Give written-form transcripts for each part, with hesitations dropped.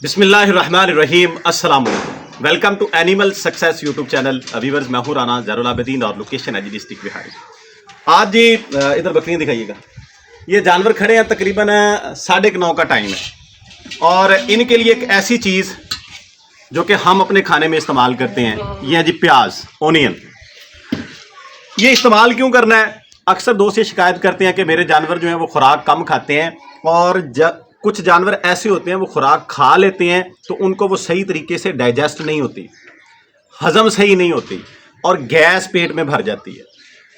बिस्मिल्लाहिर्रहमानिर्रहीम अस्सलाम वालेकुम। Welcome to animal success YouTube channel. Viewers, मैं हूं राना ज़ैनुल आबिदीन और लोकेशन है जी डिस्ट्रिक्ट बिहारी। आज जी इधर बकरियां दिखाइएगा। ये जानवर खड़े हैं, तकरीबन 9:30 का टाइम है और इनके लिए एक ऐसी चीज़ जो कि हम अपने खाने में इस्तेमाल करते हैं, ये है जी प्याज, ओनियन। ये इस्तेमाल क्यों करना है? अक्सर दोस्त ये शिकायत करते हैं कि मेरे जानवर जो हैं वो खुराक कम खाते हैं और कुछ जानवर ऐसे होते हैं वो खुराक खा लेते हैं तो उनको वो सही तरीके से डाइजेस्ट नहीं होती, हजम सही नहीं होती और गैस पेट में भर जाती है।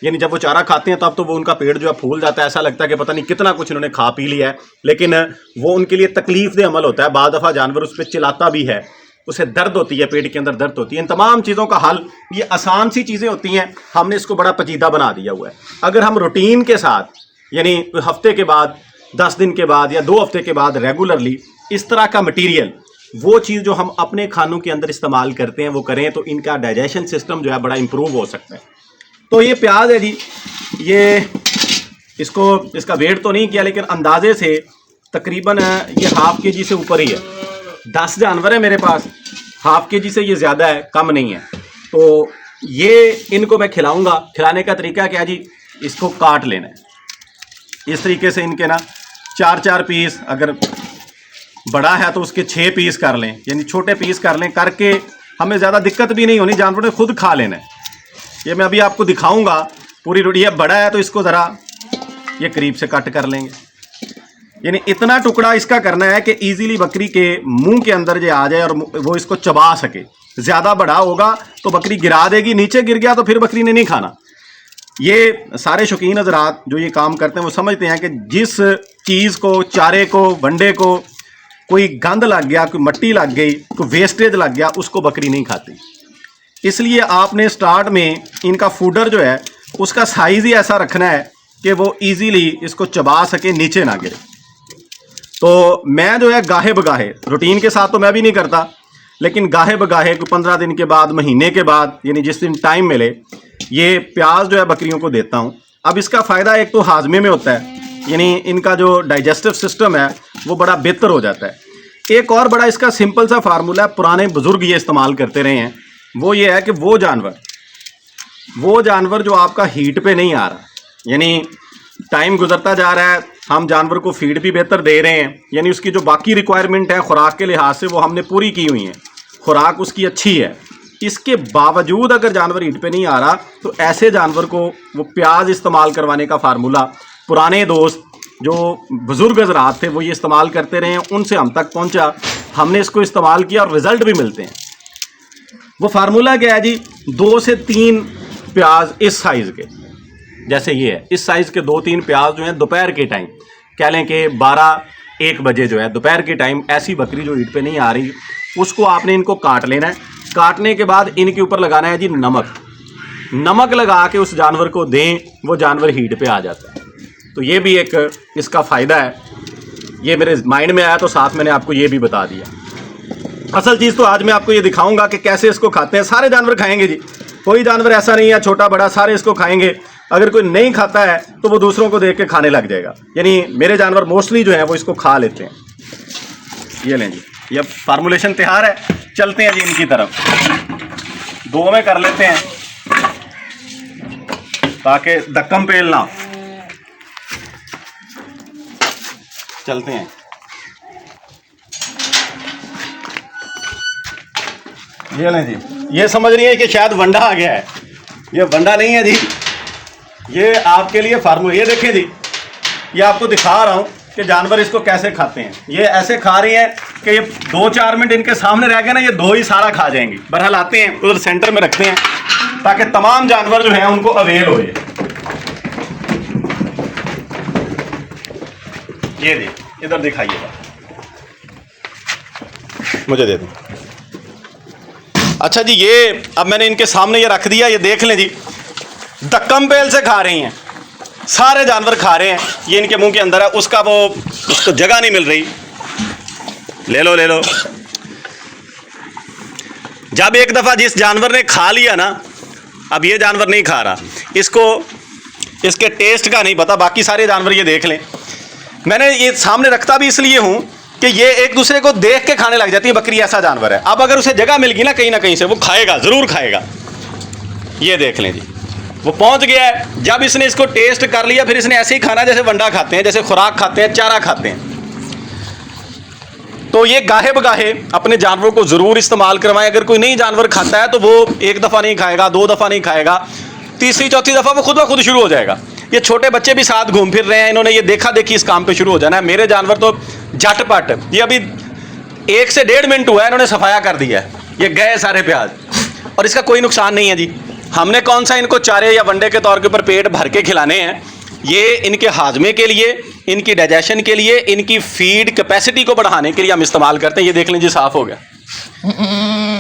यानी जब वो चारा खाते हैं तब तो वो उनका पेट जो है फूल जाता है, ऐसा लगता है कि पता नहीं कितना कुछ इन्होंने खा पी लिया है, लेकिन वो उनके लिए तकलीफ दे अमल होता है। बाद दफ़ा जानवर उस पर चिल्लाता भी है, उसे दर्द होती है, पेट के अंदर दर्द होती है। इन तमाम चीज़ों का हल, ये आसान सी चीज़ें होती हैं, हमने इसको बड़ा पेचीदा बना दिया हुआ है। अगर हम रूटीन के साथ, यानी हफ्ते के बाद, 10 दिन के बाद या 2 हफ्ते के बाद रेगुलरली इस तरह का मटेरियल, वो चीज़ जो हम अपने खानों के अंदर इस्तेमाल करते हैं वो करें तो इनका डाइजेशन सिस्टम जो है बड़ा इंप्रूव हो सकता है। तो ये प्याज है जी, ये इसका वेट तो नहीं किया लेकिन अंदाजे से तकरीबन ये ½ kg से ऊपर ही है। 10 जानवर है मेरे पास, ½ kg से ये ज़्यादा है, कम नहीं है। तो ये इनको मैं खिलाऊँगा। खिलाने का तरीका क्या जी? इसको काट लेना है इस तरीके से। इनके ना 4-4 पीस, अगर बड़ा है तो उसके 6 पीस कर लें, यानी छोटे पीस कर लें। करके हमें ज़्यादा दिक्कत भी नहीं होनी, जानवर ने खुद खा लेना है। ये मैं अभी आपको दिखाऊंगा पूरी रोटी। ये बड़ा है तो इसको ज़रा ये करीब से कट कर लेंगे। यानी इतना टुकड़ा इसका करना है कि इजीली बकरी के मुंह के अंदर जो आ जाए और वो इसको चबा सके। ज़्यादा बड़ा होगा तो बकरी गिरा देगी, नीचे गिर गया तो फिर बकरी ने नहीं खाना। ये सारे शौकीन हज़रात जो ये काम करते हैं वो समझते हैं कि जिस चीज़ को, चारे को, वंडे को कोई गंद लग गया, कोई मट्टी लग गई, कोई वेस्टेज लग गया, उसको बकरी नहीं खाती। इसलिए आपने स्टार्ट में इनका फूडर जो है उसका साइज़ ही ऐसा रखना है कि वो इजीली इसको चबा सके, नीचे ना गिरे। तो मैं जो है गाहे बगाहे, रूटीन के साथ तो मैं भी नहीं करता, लेकिन गाहे बगाहे को 15 दिन के बाद, महीने के बाद, यानी जिस दिन टाइम मिले, ये प्याज जो है बकरियों को देता हूँ। अब इसका फ़ायदा एक तो हाजमे में होता है, यानी इनका जो डाइजेस्टिव सिस्टम है वो बड़ा बेहतर हो जाता है। एक और बड़ा इसका सिंपल सा फार्मूला है, पुराने बुज़ुर्ग ये इस्तेमाल करते रहे हैं। वो ये है कि वो जानवर जो आपका हीट पे नहीं आ रहा, यानी टाइम गुजरता जा रहा है, हम जानवर को फीड भी बेहतर दे रहे हैं, यानी उसकी जो बाकी रिक्वायरमेंट है खुराक के लिहाज से वो हमने पूरी की हुई है, खुराक उसकी अच्छी है। इसके बावजूद अगर जानवर हीट पे नहीं आ रहा तो ऐसे जानवर को वो प्याज इस्तेमाल करवाने का फार्मूला पुराने दोस्त जो बुज़ुर्ग हज़रात थे वो ये इस्तेमाल करते रहे हैं, उनसे हम तक पहुंचा, हमने इसको इस्तेमाल किया और रिज़ल्ट भी मिलते हैं। वो फार्मूला क्या है जी? 2 से 3 प्याज इस साइज़ के, जैसे ये है, इस साइज़ के 2-3 प्याज जो हैं दोपहर के टाइम, कह लें कि 12-1 बजे जो है दोपहर के टाइम, ऐसी बकरी जो हीट पे नहीं आ रही उसको आपने इनको काट लेना है। काटने के बाद इनके ऊपर लगाना है जी नमक लगा के उस जानवर को दें, वो जानवर हीट पे आ जाता है। तो ये भी एक इसका फ़ायदा है। ये मेरे माइंड में आया तो साथ मैंने आपको ये भी बता दिया। असल चीज़ तो आज मैं आपको ये दिखाऊंगा कि कैसे इसको खाते हैं। सारे जानवर खाएंगे जी, कोई जानवर ऐसा नहीं है छोटा बड़ा, सारे इसको खाएंगे। अगर कोई नहीं खाता है तो वो दूसरों को देख के खाने लग जाएगा। यानी मेरे जानवर मोस्टली जो है वो इसको खा लेते हैं। ये लें जी, ये फार्मूलेशन तैयार है, चलते हैं जी इनकी तरफ। 2 में कर लेते हैं ताकि धक्कम पेल ना। चलते हैं। ये लें जी, ये समझ रही है कि शायद वंडा आ गया है, ये वंडा नहीं है जी, ये आपके लिए फार्मूला। ये देखें जी, ये आपको दिखा रहा हूँ कि जानवर इसको कैसे खाते हैं। ये ऐसे खा रही हैं कि ये 2-4 मिनट इनके सामने रह गए ना, ये 2 ही सारा खा जाएंगी। बहरहाल आते हैं उधर सेंटर में रखते हैं ताकि तमाम जानवर जो हैं उनको अवेल हो जाए। ये जी, इधर दिखाइएगा, मुझे दे दें। अच्छा जी, ये अब मैंने इनके सामने ये रख दिया, ये देख लें जी, धक्कम पेल से खा रही हैं, सारे जानवर खा रहे हैं। ये इनके मुंह के अंदर है, उसको जगह नहीं मिल रही। ले लो। जब एक दफ़ा जिस जानवर ने खा लिया ना, अब ये जानवर नहीं खा रहा, इसको इसके टेस्ट का नहीं पता। बाकी सारे जानवर ये देख लें। मैंने ये सामने रखता भी इसलिए हूँ कि ये एक दूसरे को देख के खाने लग जाती है। बकरी ऐसा जानवर है, अब अगर उसे जगह मिल गई ना कहीं से, वो खाएगा, ज़रूर खाएगा। ये देख लें जी, वो पहुंच गया है। जब इसने इसको टेस्ट कर लिया, फिर इसने ऐसे ही खाना जैसे वंडा खाते हैं, जैसे खुराक खाते हैं, चारा खाते हैं। तो ये गाहे बगाहे अपने जानवरों को ज़रूर इस्तेमाल करवाएं। अगर कोई नई जानवर खाता है तो वो एक दफ़ा नहीं खाएगा, 2 दफ़ा नहीं खाएगा, तीसरी चौथी दफ़ा वो खुद ब खुद शुरू हो जाएगा। ये छोटे बच्चे भी साथ घूम फिर रहे हैं, इन्होंने ये देखा देखी इस काम पे शुरू हो जाना है। मेरे जानवर तो झटपट, ये अभी 1 से 1.5 मिनट हुआ है, इन्होंने सफाया कर दिया है। ये गए सारे प्याज, और इसका कोई नुकसान नहीं है जी। हमने कौन सा इनको चारे या वंडे के तौर के ऊपर पेट भर के खिलाने हैं। ये इनके हाजमे के लिए, इनकी डाइजेशन के लिए, इनकी फीड कैपेसिटी को बढ़ाने के लिए हम इस्तेमाल करते हैं। ये देख लें जी, साफ हो गया,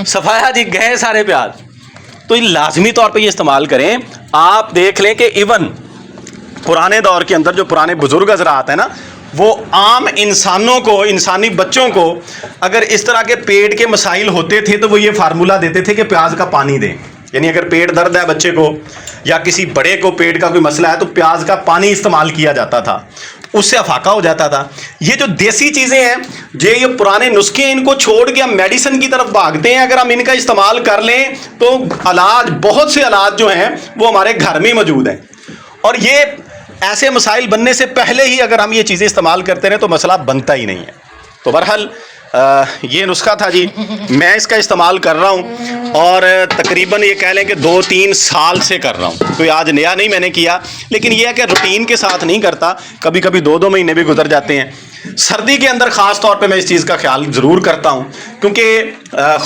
सफाया जी, गए सारे प्याज। तो ये लाजमी तौर पे ये इस्तेमाल करें। आप देख लें कि इवन पुराने दौर के अंदर जो पुराने बुजुर्ग हज़रात हैं ना, वो आम इंसानों को, इंसानी बच्चों को अगर इस तरह के पेट के मसाइल होते थे तो वो ये फार्मूला देते थे कि प्याज का पानी दें। यानी अगर पेट दर्द है बच्चे को या किसी बड़े को पेट का कोई मसला है तो प्याज का पानी इस्तेमाल किया जाता था, उससे अफाका हो जाता था। ये जो देसी चीज़ें हैं, ये पुराने नुस्खे हैं, इनको छोड़ के हम मेडिसिन की तरफ भागते हैं। अगर हम इनका इस्तेमाल कर लें तो इलाज, बहुत से इलाज जो हैं वो हमारे घर में मौजूद हैं। और ये ऐसे मसाइल बनने से पहले ही अगर हम ये चीज़ें इस्तेमाल करते रहें तो मसला बनता ही नहीं है। तो बहरहाल ये नुस्खा था जी, मैं इसका इस्तेमाल कर रहा हूँ और तकरीबन ये कह लें कि 2-3 साल से कर रहा हूँ। कोई आज नया नहीं मैंने किया, लेकिन ये है कि रूटीन के साथ नहीं करता, कभी कभी 2-2 महीने भी गुजर जाते हैं। सर्दी के अंदर ख़ास तौर पे मैं इस चीज़ का ख्याल ज़रूर करता हूँ, क्योंकि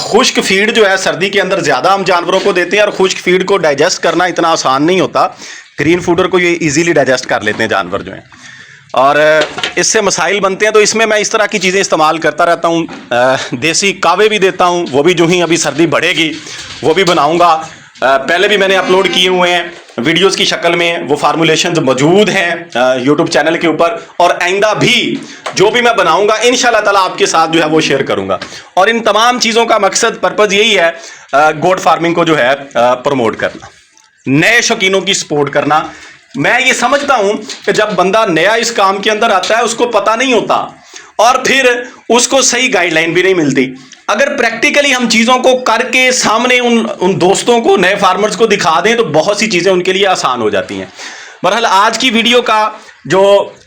खुश्क फीड जो है सर्दी के अंदर ज़्यादा हम जानवरों को देते हैं, और खुश्क फीड को डाइजेस्ट करना इतना आसान नहीं होता। ग्रीन फूडर को ये ईजीली डाइजेस्ट कर लेते हैं जानवर जो हैं, और इससे मसाइल बनते हैं। तो इसमें मैं इस तरह की चीज़ें इस्तेमाल करता रहता हूँ। देसी कावे भी देता हूँ, वो भी जो ही अभी सर्दी बढ़ेगी वो भी बनाऊँगा। पहले भी मैंने अपलोड किए हुए हैं वीडियोस की शक्ल में, वो फार्मूलेशंस मौजूद हैं यूट्यूब चैनल के ऊपर, और आइंदा भी जो भी मैं बनाऊँगा इंशाल्लाह ताला आपके साथ जो है वो शेयर करूँगा। और इन तमाम चीज़ों का मकसद, पर्पज़ यही है गोट फार्मिंग को जो है प्रमोट करना, नए शौकीनों की सपोर्ट करना। मैं ये समझता हूं कि जब बंदा नया इस काम के अंदर आता है उसको पता नहीं होता, और फिर उसको सही गाइडलाइन भी नहीं मिलती। अगर प्रैक्टिकली हम चीज़ों को करके सामने उन दोस्तों को, नए फार्मर्स को दिखा दें तो बहुत सी चीज़ें उनके लिए आसान हो जाती हैं। बहरहाल आज की वीडियो का जो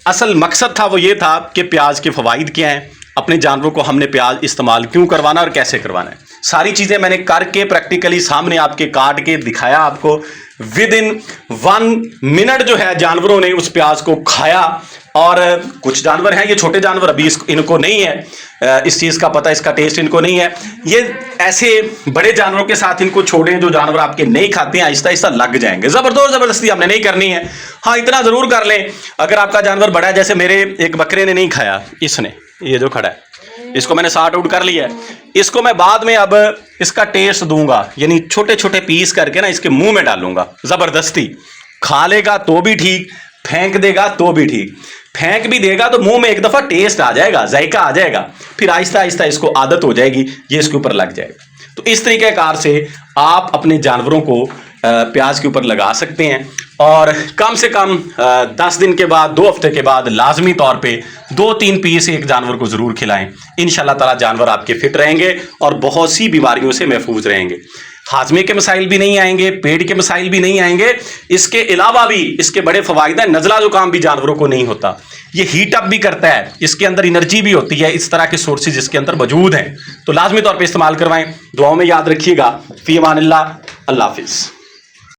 असल मकसद था वो ये था कि प्याज के फ़वाइद क्या हैं, अपने जानवरों को हमने प्याज इस्तेमाल क्यों करवाना और कैसे करवाना है, सारी चीज़ें मैंने करके प्रैक्टिकली सामने आपके काट के दिखाया आपको। विद इन 1 मिनट जो है जानवरों ने उस प्याज को खाया। और कुछ जानवर हैं, ये छोटे जानवर, अभी इनको नहीं है इस चीज़ का पता, इसका टेस्ट इनको नहीं है। ये ऐसे बड़े जानवरों के साथ इनको छोड़ें जो जानवर आपके नहीं खाते हैं, आहिस्ता आहिस्ता लग जाएंगे। ज़बरदस्ती हमने नहीं करनी है। हाँ, इतना ज़रूर कर लें, अगर आपका जानवर बड़ा है, जैसे मेरे एक बकरे ने नहीं खाया, इसने, ये जो खड़ा है, इसको मैंने सॉर्ट आउट कर लिया है। इसको मैं बाद में अब इसका टेस्ट दूंगा, यानी छोटे छोटे पीस करके ना इसके मुंह में डालूंगा। ज़बरदस्ती खा लेगा तो भी ठीक, फेंक देगा तो भी ठीक। फेंक भी देगा तो मुंह में एक दफ़ा टेस्ट आ जाएगा, जायका आ जाएगा, फिर आहिस्ता आहिस्ता इसको आदत हो जाएगी, ये इसके ऊपर लग जाएगा। तो इस तरीके कार से आप अपने जानवरों को प्याज के ऊपर लगा सकते हैं, और कम से कम 10 दिन के बाद, 2 हफ्ते के बाद लाजमी तौर पे 2-3 पीस एक जानवर को ज़रूर खिलाएं। इंशाल्लाह ताला जानवर आपके फिट रहेंगे और बहुत सी बीमारियों से महफूज रहेंगे। हाजमे के मसाइल भी नहीं आएंगे, पेट के मसाइल भी नहीं आएंगे। इसके अलावा भी इसके बड़े फ़वाइद हैं। नज़ला ज़ुकाम भी जानवरों को नहीं होता, ये हीट अप भी करता है, इसके अंदर एनर्जी भी होती है। इस तरह के सोर्सेज इसके अंदर मौजूद हैं, तो लाजमी तौर पर इस्तेमाल करवाएं। दुआओं में याद रखिएगा। फ़ी अमानिल्लाह, अल्लाह हाफ़िज़।